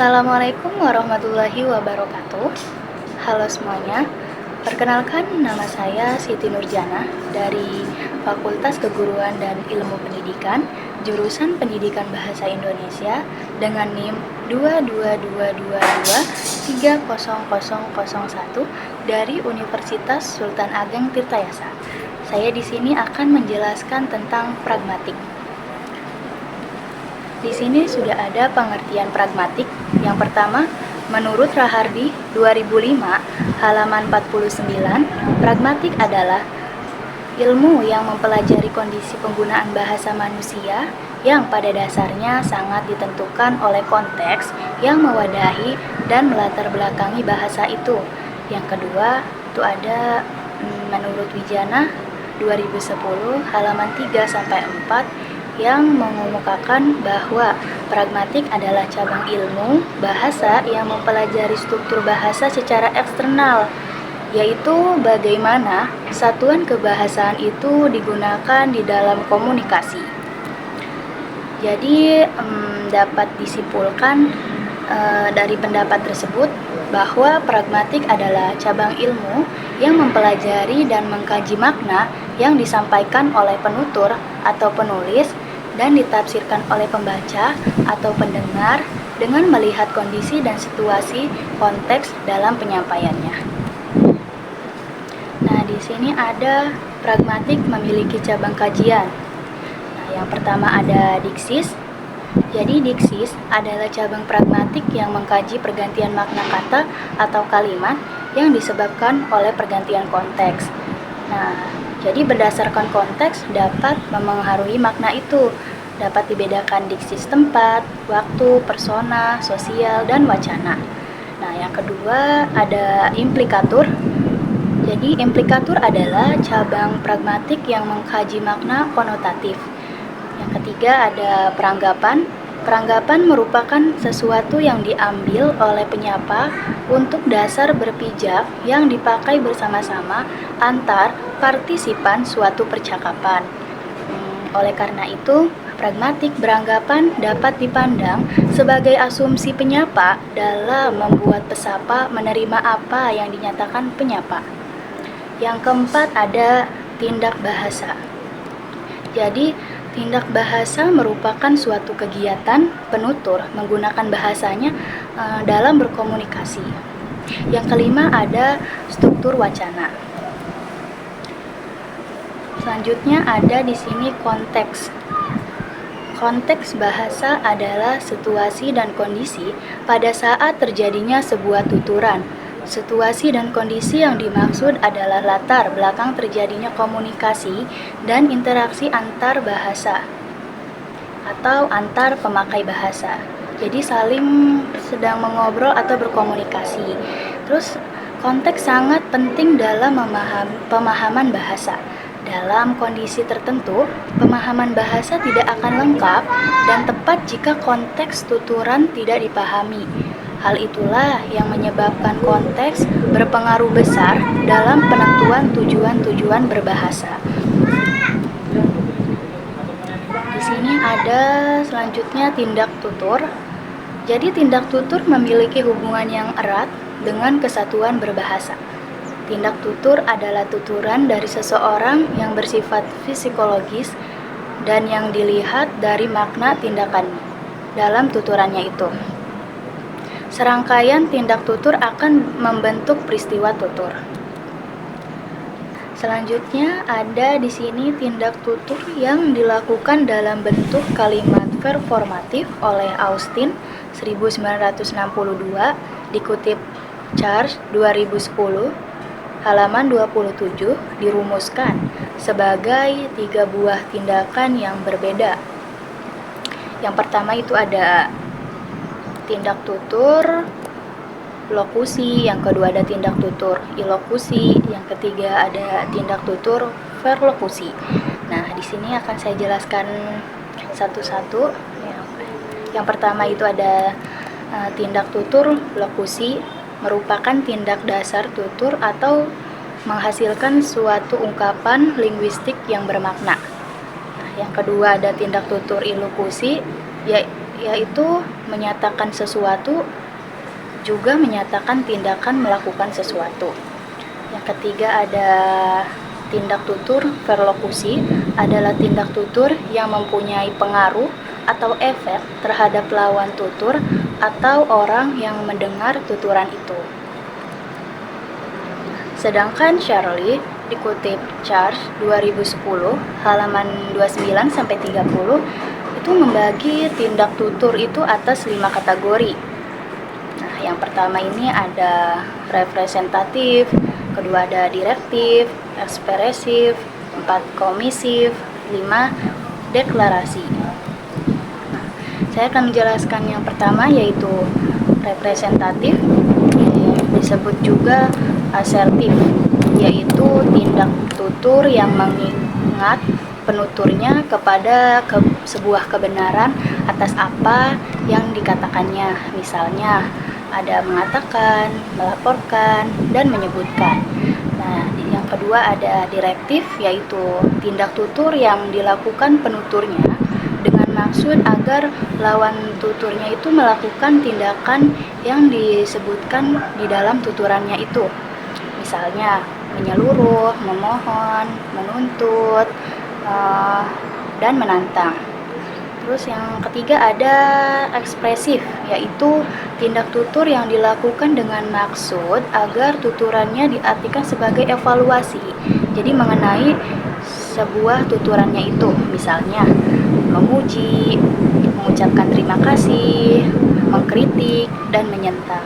Assalamualaikum warahmatullahi wabarakatuh. Halo semuanya, perkenalkan nama saya Siti Nurjana dari Fakultas Keguruan dan Ilmu Pendidikan, jurusan Pendidikan Bahasa Indonesia dengan NIM 22222300001 dari Universitas Sultan Ageng Tirtayasa. Saya di sini akan menjelaskan tentang pragmatik. Di sini sudah ada pengertian pragmatik. Yang pertama, menurut Rahardi 2005 halaman 49, pragmatik adalah ilmu yang mempelajari kondisi penggunaan bahasa manusia yang pada dasarnya sangat ditentukan oleh konteks yang mewadahi dan melatar belakangi bahasa itu. Yang kedua, itu ada menurut Wijana 2010 halaman 3 sampai 4 yang mengemukakan bahwa pragmatik adalah cabang ilmu bahasa yang mempelajari struktur bahasa secara eksternal, yaitu bagaimana satuan kebahasaan itu digunakan di dalam komunikasi. Jadi dapat disimpulkan dari pendapat tersebut bahwa pragmatik adalah cabang ilmu yang mempelajari dan mengkaji makna yang disampaikan oleh penutur atau penulis dan ditafsirkan oleh pembaca atau pendengar dengan melihat kondisi dan situasi konteks dalam penyampaiannya. Nah, di sini ada pragmatik memiliki cabang kajian. Nah, yang pertama ada diksis. Jadi diksis adalah cabang pragmatik yang mengkaji pergantian makna kata atau kalimat yang disebabkan oleh pergantian konteks. Nah, jadi berdasarkan konteks dapat memengaruhi makna itu. Dapat dibedakan diksis tempat, waktu, persona, sosial, dan wacana. Nah, yang kedua ada implikatur. Jadi implikatur adalah cabang pragmatik yang mengkaji makna konotatif. Yang ketiga ada peranggapan. Peranggapan merupakan sesuatu yang diambil oleh penyapa untuk dasar berpijak yang dipakai bersama-sama antar partisipan suatu percakapan. Oleh karena itu, pragmatik beranggapan dapat dipandang sebagai asumsi penyapa dalam membuat pesapa menerima apa yang dinyatakan penyapa. Yang keempat ada tindak bahasa. Jadi, tindak bahasa merupakan suatu kegiatan penutur menggunakan bahasanya dalam berkomunikasi. Yang kelima ada struktur wacana. Selanjutnya ada di sini konteks. Konteks bahasa adalah situasi dan kondisi pada saat terjadinya sebuah tuturan. Situasi dan kondisi yang dimaksud adalah latar belakang terjadinya komunikasi dan interaksi antar bahasa atau antar pemakai bahasa. Jadi saling sedang mengobrol atau berkomunikasi. Terus konteks sangat penting dalam pemahaman bahasa. Dalam kondisi tertentu, pemahaman bahasa tidak akan lengkap dan tepat jika konteks tuturan tidak dipahami. Hal itulah yang menyebabkan konteks berpengaruh besar dalam penentuan tujuan-tujuan berbahasa. Di sini ada selanjutnya tindak tutur. Jadi tindak tutur memiliki hubungan yang erat dengan kesatuan berbahasa. Tindak tutur adalah tuturan dari seseorang yang bersifat psikologis dan yang dilihat dari makna tindakan dalam tuturannya itu. Serangkaian tindak tutur akan membentuk peristiwa tutur. Selanjutnya ada di sini tindak tutur yang dilakukan dalam bentuk kalimat performatif oleh Austin 1962, dikutip Charles 2010 halaman 27, dirumuskan sebagai 3 buah tindakan yang berbeda. Yang pertama itu ada tindak tutur lokusi, yang kedua ada tindak tutur ilokusi, yang ketiga ada tindak tutur verlokusi. Nah, di sini akan saya jelaskan satu-satu. Yang pertama itu ada tindak tutur lokusi, merupakan tindak dasar tutur atau menghasilkan suatu ungkapan linguistik yang bermakna. Nah, yang kedua ada tindak tutur ilokusi, yaitu menyatakan sesuatu, juga menyatakan tindakan melakukan sesuatu. Yang ketiga ada tindak tutur verlokusi, adalah tindak tutur yang mempunyai pengaruh atau efek terhadap lawan tutur atau orang yang mendengar tuturan itu. Sedangkan Shirley dikutip Charge 2010 halaman 29-30 itu membagi tindak tutur itu atas 5 kategori. Nah, yang pertama ini ada representatif, kedua ada direktif, ekspresif, 4 komisif, 5 deklarasi. Nah, saya akan menjelaskan yang pertama yaitu representatif, disebut juga asertif, yaitu tindak tutur yang mengingat penuturnya kepada sebuah kebenaran atas apa yang dikatakannya. Misalnya ada mengatakan, melaporkan, dan menyebutkan. Nah, yang kedua ada direktif, yaitu tindak tutur yang dilakukan penuturnya dengan maksud agar lawan tuturnya itu melakukan tindakan yang disebutkan di dalam tuturannya itu. Misalnya menyeluruh, memohon, menuntut, dan menantang. Terus yang ketiga ada ekspresif, yaitu tindak tutur yang dilakukan dengan maksud agar tuturannya diartikan sebagai evaluasi. Jadi mengenai sebuah tuturannya itu, misalnya memuji, mengucapkan terima kasih, mengkritik, dan menyentang.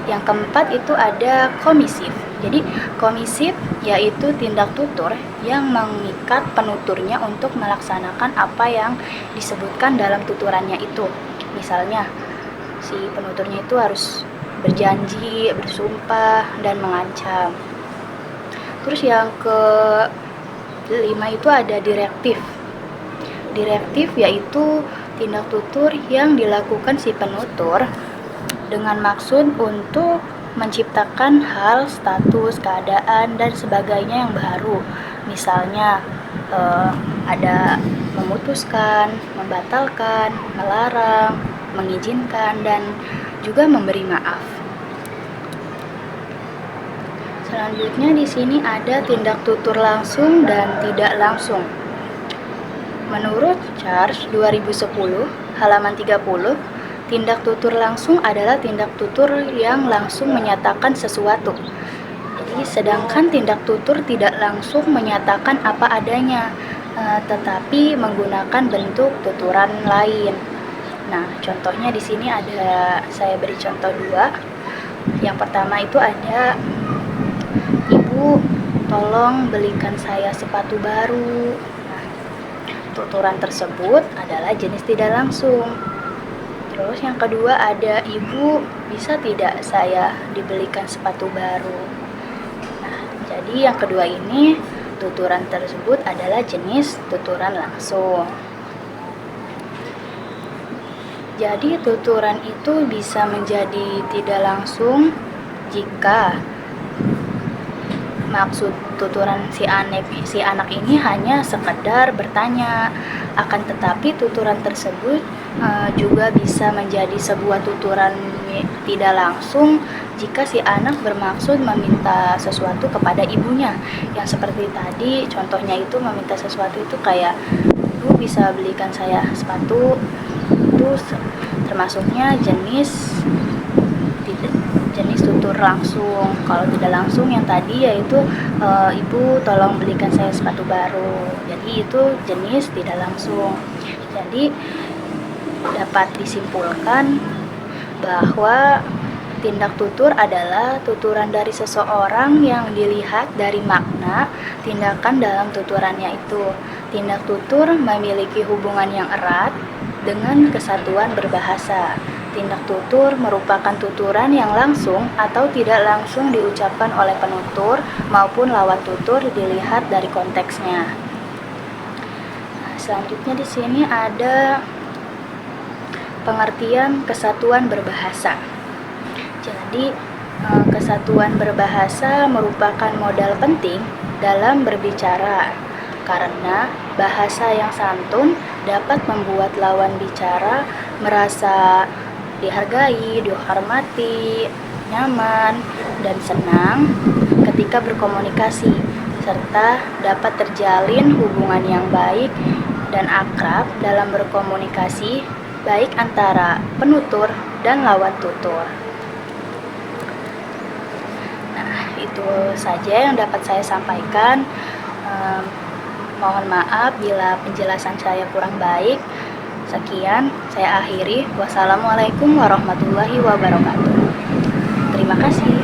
Yang keempat itu ada komisif. Jadi komisif yaitu tindak tutur yang mengikat penuturnya untuk melaksanakan apa yang disebutkan dalam tuturannya itu. Misalnya si penuturnya itu harus berjanji, bersumpah, dan mengancam. Terus yang kelima itu ada direktif. Direktif yaitu tindak tutur yang dilakukan si penutur dengan maksud untuk menciptakan hal, status, keadaan, dan sebagainya yang baru. Misalnya ada memutuskan, membatalkan, melarang, mengizinkan, dan juga memberi maaf. Selanjutnya di sini ada tindak tutur langsung dan tidak langsung. Menurut Charge 2010 halaman 30, tindak tutur langsung adalah tindak tutur yang langsung menyatakan sesuatu. Jadi sedangkan tindak tutur tidak langsung menyatakan apa adanya, tetapi menggunakan bentuk tuturan lain. Nah, contohnya di sini ada, saya beri contoh 2. Yang pertama itu ada, Ibu, tolong belikan saya sepatu baru. Nah, tuturan tersebut adalah jenis tidak langsung. Terus yang kedua ada, Ibu, bisa tidak saya dibelikan sepatu baru? Nah, jadi yang kedua ini tuturan tersebut adalah jenis tuturan langsung. Jadi tuturan itu bisa menjadi tidak langsung jika maksud tuturan si anak ini hanya sekedar bertanya. Akan tetapi tuturan tersebut juga bisa menjadi sebuah tuturan tidak langsung jika si anak bermaksud meminta sesuatu kepada ibunya. Yang seperti tadi contohnya itu meminta sesuatu itu kayak, "Bu, bisa belikan saya sepatu?" Itu termasuknya jenis tutur langsung. Kalau tidak langsung yang tadi yaitu Ibu, tolong belikan saya sepatu baru. Jadi itu jenis tidak langsung. Jadi dapat disimpulkan bahwa tindak tutur adalah tuturan dari seseorang yang dilihat dari makna tindakan dalam tuturannya itu. Tindak tutur memiliki hubungan yang erat dengan kesatuan berbahasa. Tindak tutur merupakan tuturan yang langsung atau tidak langsung diucapkan oleh penutur maupun lawan tutur dilihat dari konteksnya. Nah, selanjutnya di sini ada pengertian kesatuan berbahasa. Jadi, kesatuan berbahasa merupakan modal penting dalam berbicara karena Bahasa yang santun dapat membuat lawan bicara merasa dihargai, dihormati, nyaman, dan senang ketika berkomunikasi, serta dapat terjalin hubungan yang baik dan akrab dalam berkomunikasi, baik antara penutur dan lawan tutur. Nah, itu saja yang dapat saya sampaikan. Mohon maaf bila penjelasan saya kurang baik. Sekian, saya akhiri. Wassalamualaikum warahmatullahi wabarakatuh. Terima kasih.